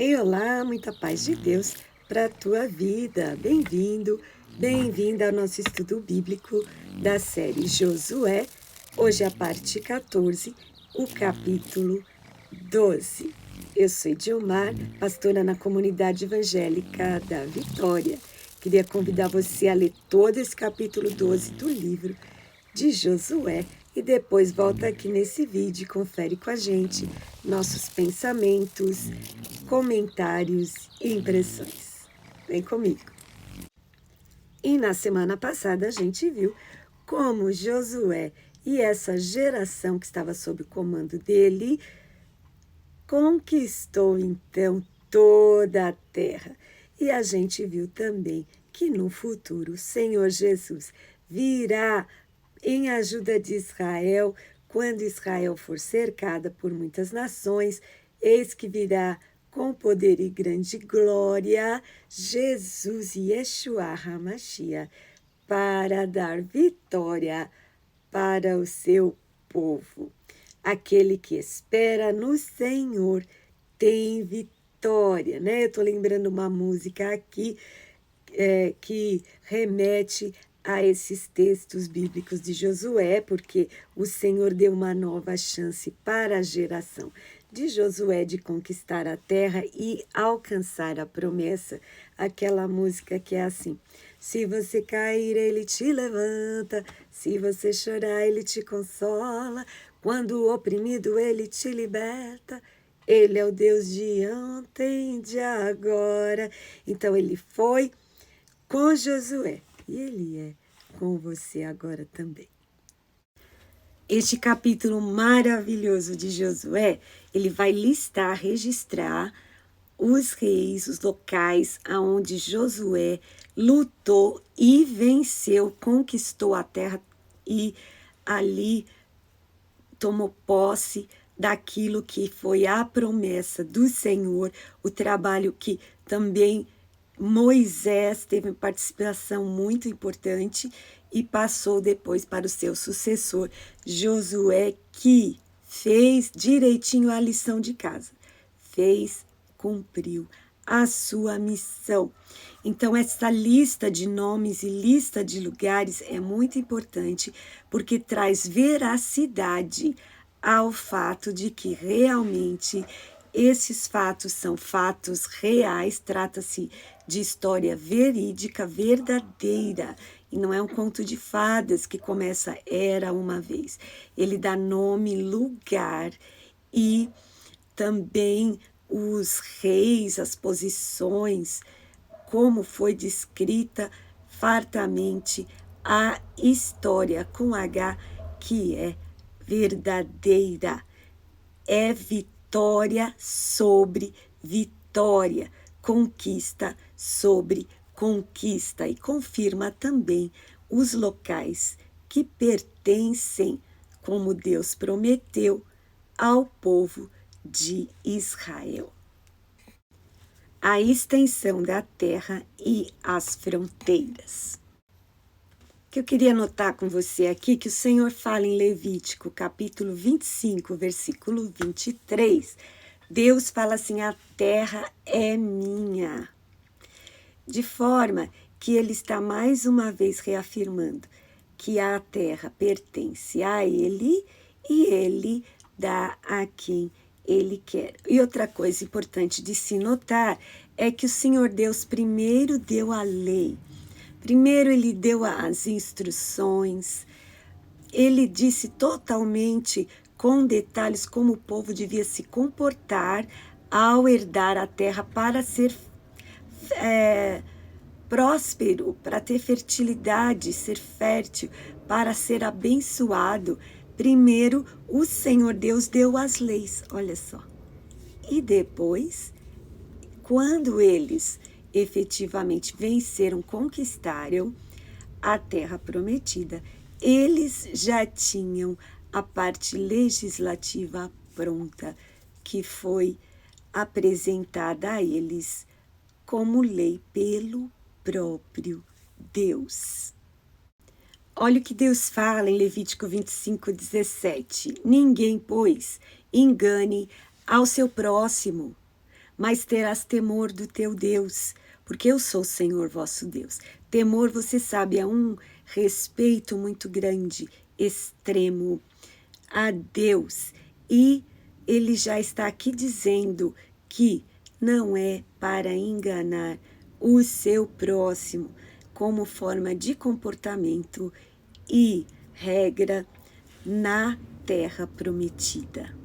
Ei, olá, muita paz de Deus para a tua vida. Bem-vindo, bem-vinda ao nosso estudo bíblico da série Josué. Hoje a parte 14, o capítulo 12. Eu sou Edilmar, pastora na comunidade evangélica da Vitória. Queria convidar você a ler todo esse capítulo 12 do livro de Josué e depois volta aqui nesse vídeo e confere com a gente nossos pensamentos, comentários e impressões. Vem comigo. E na semana passada a gente viu como Josué e essa geração que estava sob o comando dele conquistou então toda a terra. E a gente viu também que no futuro o Senhor Jesus virá em ajuda de Israel, quando Israel for cercada por muitas nações, eis que virá com poder e grande glória Jesus Yeshua HaMashiach para dar vitória para o seu povo. Aquele que espera no Senhor tem vitória, né? Eu estou lembrando uma música aqui que remete a esses textos bíblicos de Josué, porque o Senhor deu uma nova chance para a geração de Josué de conquistar a terra e alcançar a promessa. Aquela música que é assim: se você cair, ele te levanta, se você chorar, ele te consola, quando o oprimido, ele te liberta. Ele é o Deus de ontem, de agora. Então ele foi com Josué e ele é com você agora também. Este capítulo maravilhoso de Josué, ele vai listar, registrar os reis, os locais aonde Josué lutou e venceu, conquistou a terra e ali tomou posse daquilo que foi a promessa do Senhor, o trabalho que também Moisés teve participação muito importante e passou depois para o seu sucessor, Josué, que fez direitinho a lição de casa, cumpriu a sua missão. Então, essa lista de nomes e lista de lugares é muito importante, porque traz veracidade ao fato de que realmente esses fatos são fatos reais, trata-se de história verídica, verdadeira, e não é um conto de fadas que começa era uma vez. Ele dá nome, lugar e também os reis, as posições, como foi descrita fartamente a história com H, que é verdadeira, é vitória sobre vitória, conquista sobre conquista, e confirma também os locais que pertencem, como Deus prometeu, ao povo de Israel. A extensão da terra e as fronteiras. O que eu queria notar com você aqui, que o Senhor fala em Levítico, capítulo 25, versículo 23, Deus fala assim: a terra é minha. De forma que ele está mais uma vez reafirmando que a terra pertence a ele e ele dá a quem ele quer. E outra coisa importante de se notar é que o Senhor Deus primeiro deu a lei, primeiro ele deu as instruções, ele disse totalmente com detalhes como o povo devia se comportar ao herdar a terra para ser próspero, para ter fertilidade, ser fértil, para ser abençoado. Primeiro, o Senhor Deus deu as leis, olha só. E depois, quando eles efetivamente venceram, conquistaram a terra prometida, eles já tinham a parte legislativa pronta, que foi apresentada a eles como lei pelo próprio Deus. Olha o que Deus fala em Levítico 25, 17. Ninguém, pois, engane ao seu próximo, mas terás temor do teu Deus, porque eu sou o Senhor vosso Deus. Temor, você sabe, é um respeito muito grande, extremo a Deus. E ele já está aqui dizendo que não é para enganar o seu próximo como forma de comportamento e regra na terra prometida.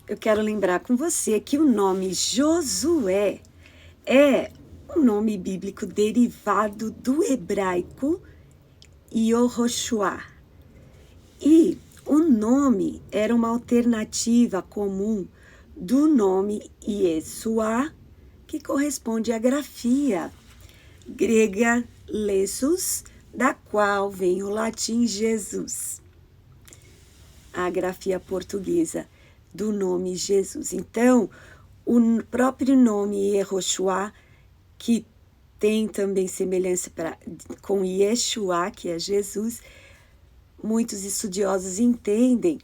Eu quero lembrar com você que o nome Josué é um nome bíblico derivado do hebraico Yehoshua. E o nome era uma alternativa comum do nome Yeshua, que corresponde à grafia grega Jesus, da qual vem o latim Jesus. A grafia portuguesa do nome Jesus. Então, o próprio nome Yehoshua, que tem também semelhança com Yeshua, que é Jesus, muitos estudiosos entendem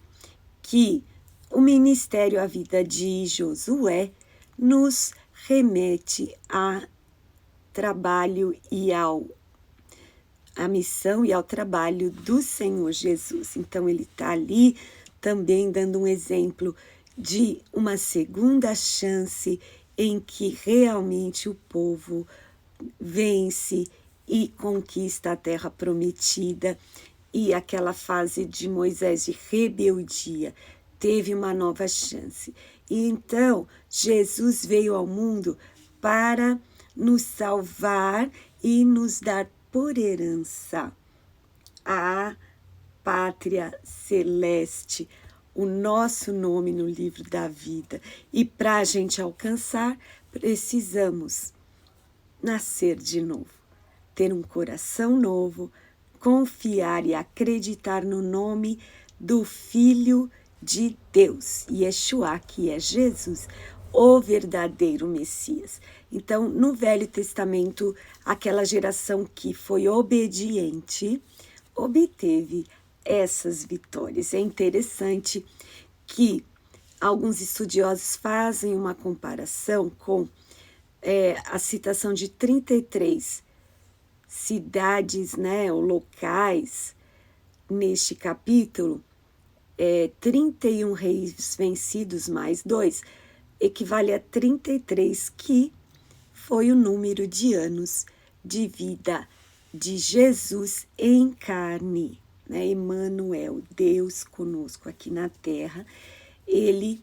que o ministério, a vida de Josué, nos remete a trabalho e a missão e ao trabalho do Senhor Jesus. Então, ele está ali também dando um exemplo de uma segunda chance em que realmente o povo vence e conquista a terra prometida. E aquela fase de Moisés de rebeldia teve uma nova chance. E então, Jesus veio ao mundo para nos salvar e nos dar por herança a pátria celeste, o nosso nome no livro da vida. E para a gente alcançar, precisamos nascer de novo, ter um coração novo, confiar e acreditar no nome do Filho de Deus, Yeshua, que é Jesus, o verdadeiro Messias. Então, no Velho Testamento, aquela geração que foi obediente obteve essas vitórias. É interessante que alguns estudiosos fazem uma comparação com a citação de 33 cidades, né, ou locais neste capítulo, 31 reis vencidos mais 2, equivale a 33, que foi o número de anos de vida de Jesus em carne, né? Emmanuel, Deus conosco aqui na terra, ele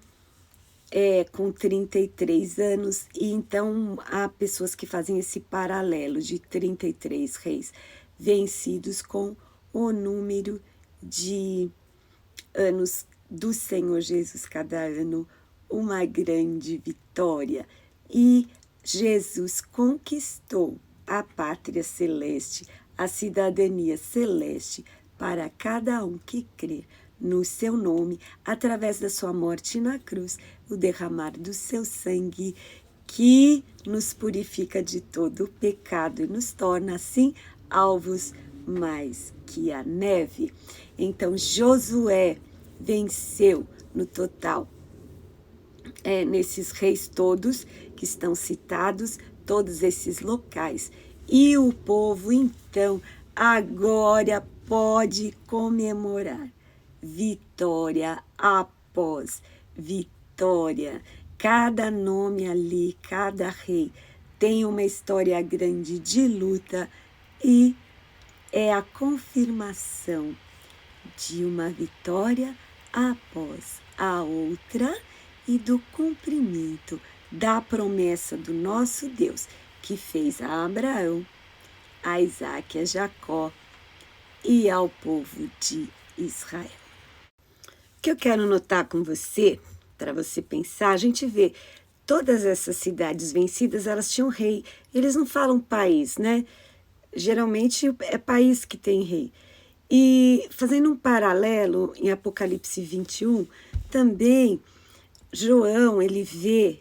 com 33 anos, e então há pessoas que fazem esse paralelo de 33 reis vencidos com o número de anos do Senhor Jesus, cada ano uma grande vitória. E Jesus conquistou a pátria celeste, a cidadania celeste para cada um que crê no seu nome, através da sua morte na cruz, o derramar do seu sangue, que nos purifica de todo o pecado e nos torna, assim, alvos mais que a neve. Então, Josué venceu no total, nesses reis todos que estão citados, todos esses locais. E o povo, então, agora pode comemorar vitória após vitória. Cada nome ali, cada rei tem uma história grande de luta e é a confirmação de uma vitória após a outra e do cumprimento da promessa do nosso Deus, que fez a Abraão, a Isaac, a Jacó e ao povo de Israel. O que eu quero notar com você, para você pensar, a gente vê todas essas cidades vencidas, elas tinham rei. Eles não falam país, né? Geralmente é país que tem rei. E fazendo um paralelo em Apocalipse 21, também João, ele vê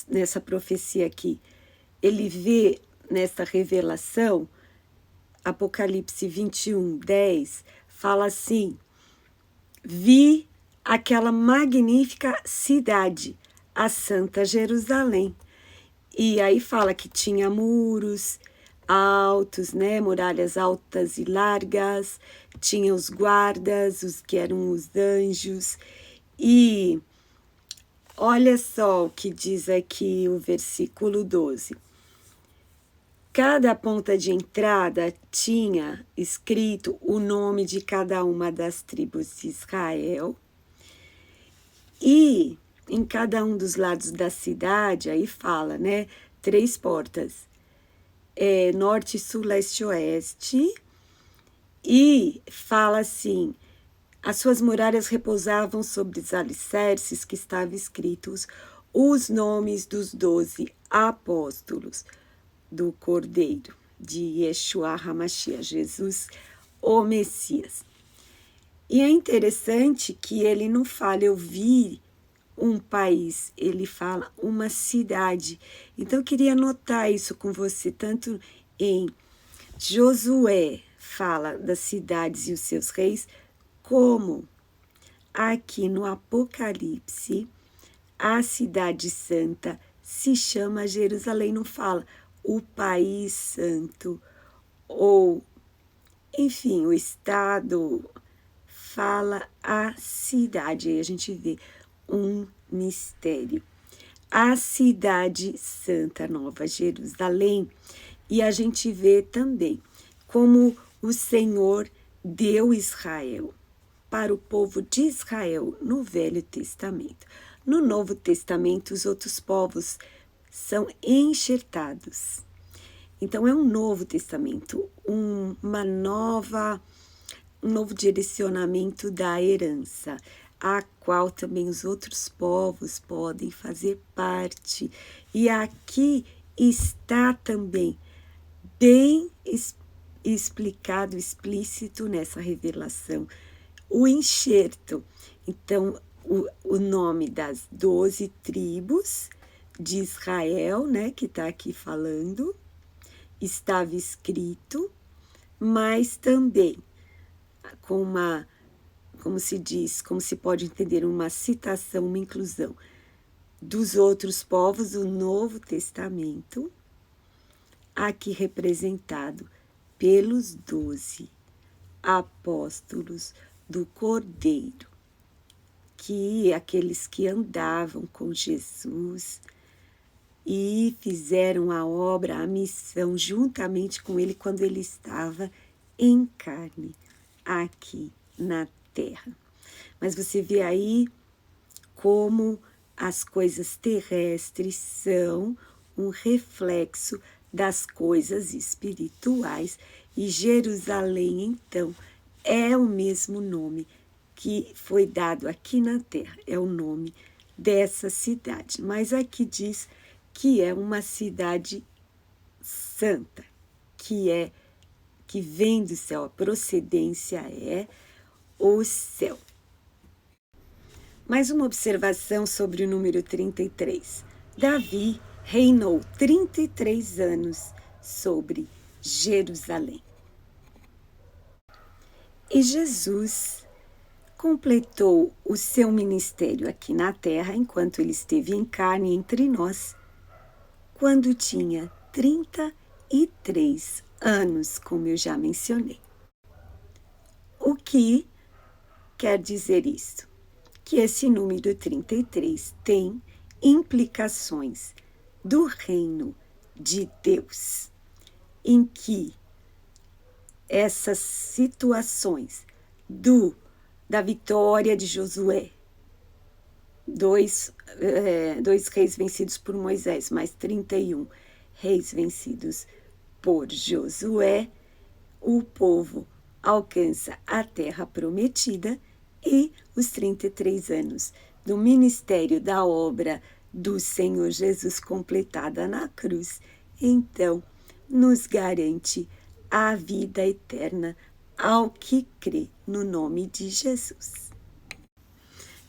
nessa profecia aqui, ele vê nesta revelação, Apocalipse 21, 10, fala assim: vi aquela magnífica cidade, a Santa Jerusalém. E aí fala que tinha muros altos, né, muralhas altas e largas, tinha os guardas, os que eram os anjos, e olha só o que diz aqui o versículo 12. Cada ponta de entrada tinha escrito o nome de cada uma das tribos de Israel, e em cada um dos lados da cidade, aí fala, né, 3 portas, norte, sul, leste e oeste, e fala assim, as suas muralhas repousavam sobre os alicerces que estavam escritos os nomes dos 12 apóstolos do Cordeiro, de Yeshua HaMashiach, Jesus, o Messias. E é interessante que ele não fala, eu vi um país, ele fala uma cidade. Então, eu queria anotar isso com você, tanto em Josué, fala das cidades e os seus reis, como aqui no Apocalipse, a cidade santa se chama Jerusalém, não fala o país santo, ou, enfim, o estado, fala a cidade. Aí a gente vê um mistério. A cidade santa, Nova Jerusalém, e a gente vê também como o Senhor deu Israel para o povo de Israel no Velho Testamento. No Novo Testamento, os outros povos são enxertados. Então, é um novo testamento, um novo direcionamento da herança, a qual também os outros povos podem fazer parte. E aqui está também bem explicado, explícito nessa revelação, o enxerto. Então, o nome das 12 tribos de Israel, né, que está aqui falando, estava escrito, mas também com uma, como se diz, como se pode entender, uma citação, uma inclusão dos outros povos do Novo Testamento, aqui representado pelos 12 apóstolos do Cordeiro, que aqueles que andavam com Jesus e fizeram a obra, a missão, juntamente com ele, quando ele estava em carne, aqui na terra. Mas você vê aí como as coisas terrestres são um reflexo das coisas espirituais, e Jerusalém, então, é o mesmo nome que foi dado aqui na terra, é o nome dessa cidade. Mas aqui diz que é uma cidade santa, que vem do céu, a procedência é o céu. Mais uma observação sobre o número 33. Davi reinou 33 anos sobre Jerusalém. E Jesus completou o seu ministério aqui na terra, enquanto ele esteve em carne entre nós, quando tinha 33 anos, como eu já mencionei. O que quer dizer isso? Que esse número 33 tem implicações do reino de Deus, em que essas situações da vitória de Josué, dois reis vencidos por Moisés, mais 31 reis vencidos por Josué, o povo alcança a terra prometida, e os 33 anos do ministério da obra do Senhor Jesus completada na cruz, então nos garante a vida eterna ao que crê no nome de Jesus.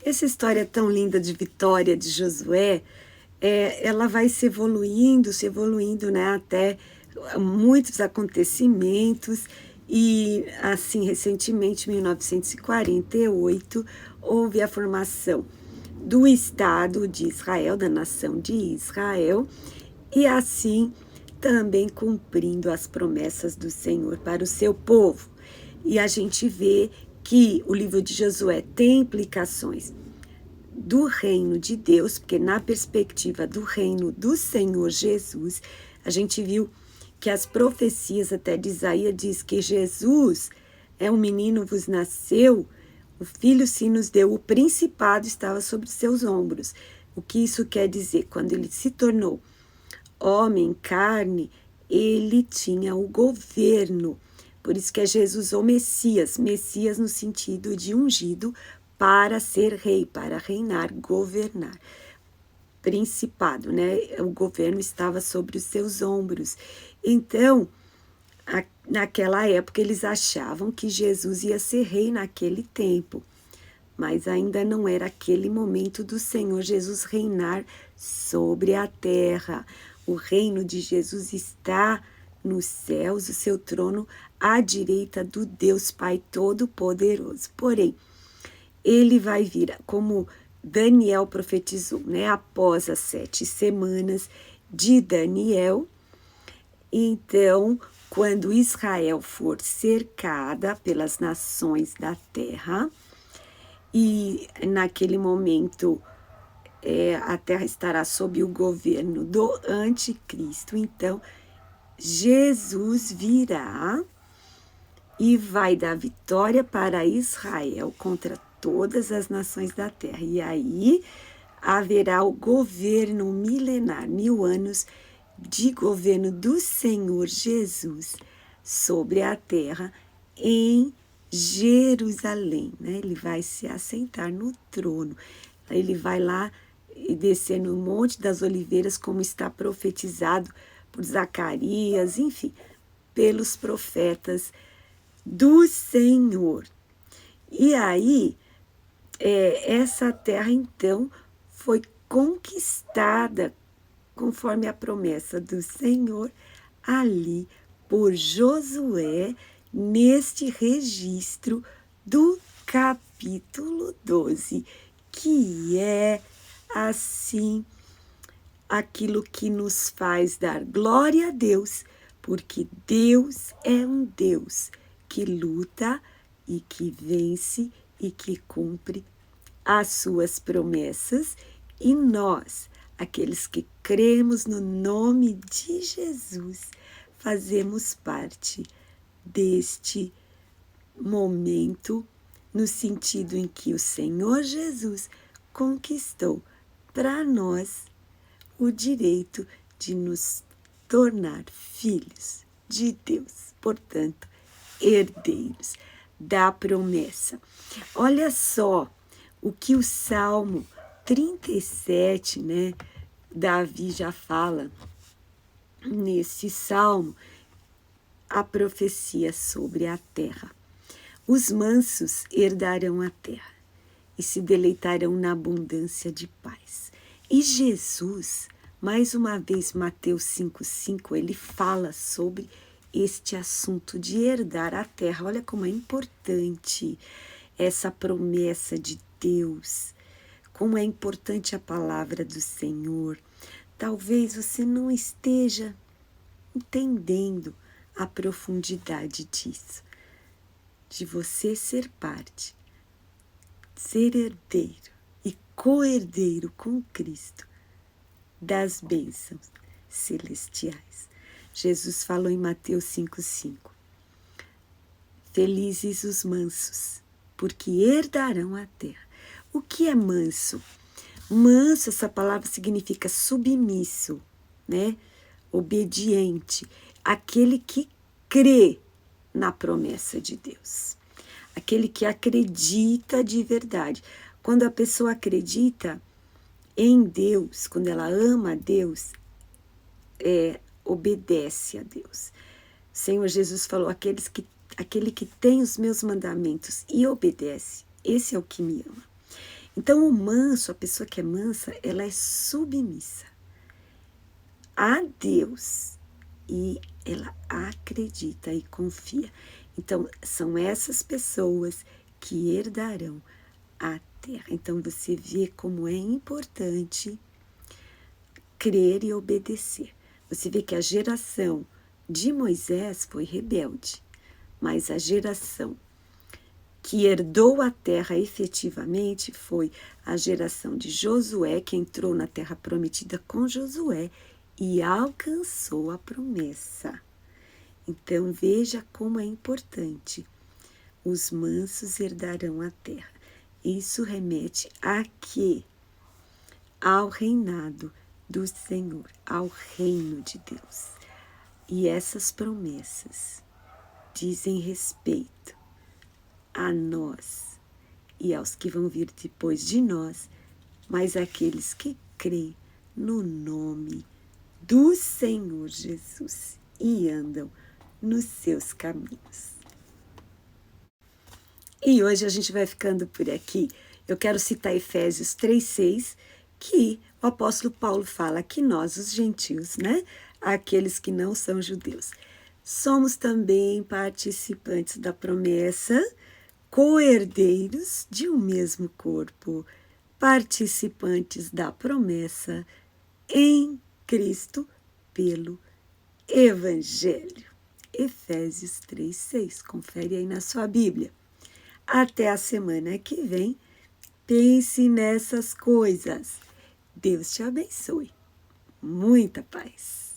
Essa história tão linda de vitória de Josué, ela vai se evoluindo, né, até muitos acontecimentos, e assim, recentemente, em 1948, houve a formação do Estado de Israel, da nação de Israel, e assim também cumprindo as promessas do Senhor para o seu povo. E a gente vê que o livro de Josué tem implicações do reino de Deus, porque na perspectiva do reino do Senhor Jesus, a gente viu que as profecias até de Isaías diz que Jesus um menino vos nasceu, o filho se nos deu, o principado estava sobre seus ombros. O que isso quer dizer? Quando ele se tornou homem, carne, ele tinha o governo. Por isso que é Jesus o Messias, Messias no sentido de ungido para ser rei, para reinar, governar. Principado, né? O governo estava sobre os seus ombros. Então, naquela época, eles achavam que Jesus ia ser rei naquele tempo, mas ainda não era aquele momento do Senhor Jesus reinar sobre a terra. O reino de Jesus está nos céus, o seu trono à direita do Deus Pai Todo-Poderoso. Porém, ele vai vir, como Daniel profetizou, né? Após as 7 semanas de Daniel. Então, quando Israel for cercada pelas nações da terra, e naquele momento a terra estará sob o governo do anticristo, então Jesus virá e vai dar vitória para Israel contra todas as nações da terra. E aí haverá o governo milenar, 1000 anos de governo do Senhor Jesus sobre a terra em Jerusalém, né? Ele vai se assentar no trono. Ele vai lá e descer no Monte das Oliveiras, como está profetizado por Zacarias, enfim, pelos profetas do Senhor. E aí, essa terra, então, foi conquistada conforme a promessa do Senhor ali por Josué, neste registro do capítulo 12, que é, assim, aquilo que nos faz dar glória a Deus, porque Deus é um Deus que luta e que vence e que cumpre as suas promessas, e nós, aqueles que cremos no nome de Jesus, fazemos parte deste momento, no sentido em que o Senhor Jesus conquistou para nós o direito de nos tornar filhos de Deus, portanto, herdeiros da promessa. Olha só o que o Salmo 37, né? Davi já fala nesse salmo a profecia sobre a terra. Os mansos herdarão a terra e se deleitarão na abundância de paz. E Jesus, mais uma vez, Mateus 5,5, ele fala sobre este assunto de herdar a terra. Olha como é importante essa promessa de Deus, como é importante a palavra do Senhor. Talvez você não esteja entendendo a profundidade disso, de você ser parte, ser herdeiro e co-herdeiro com Cristo das bênçãos celestiais. Jesus falou em Mateus 5,5: felizes os mansos, porque herdarão a terra. O que é manso? Manso, essa palavra significa submisso, né? Obediente, aquele que crê na promessa de Deus, aquele que acredita de verdade. Quando a pessoa acredita em Deus, quando ela ama a Deus, obedece a Deus. O Senhor Jesus falou: aquele que tem os meus mandamentos e obedece, esse é o que me ama. Então, o manso, a pessoa que é mansa, ela é submissa a Deus e ela acredita e confia. Então, são essas pessoas que herdarão a terra. Então você vê como é importante crer e obedecer. Você vê que a geração de Moisés foi rebelde, mas a geração que herdou a terra efetivamente foi a geração de Josué, que entrou na terra prometida com Josué e alcançou a promessa. Então veja como é importante. Os mansos herdarão a terra. Isso remete a quê? Ao reinado do Senhor, ao reino de Deus. E essas promessas dizem respeito a nós e aos que vão vir depois de nós, mas aqueles que creem no nome do Senhor Jesus e andam nos seus caminhos. E hoje a gente vai ficando por aqui. Eu quero citar Efésios 3:6, que o apóstolo Paulo fala que nós, os gentios, né? Aqueles que não são judeus, somos também participantes da promessa, co-herdeiros de um mesmo corpo, participantes da promessa em Cristo pelo Evangelho. Efésios 3:6. Confere aí na sua Bíblia. Até a semana que vem. Pense nessas coisas. Deus te abençoe. Muita paz.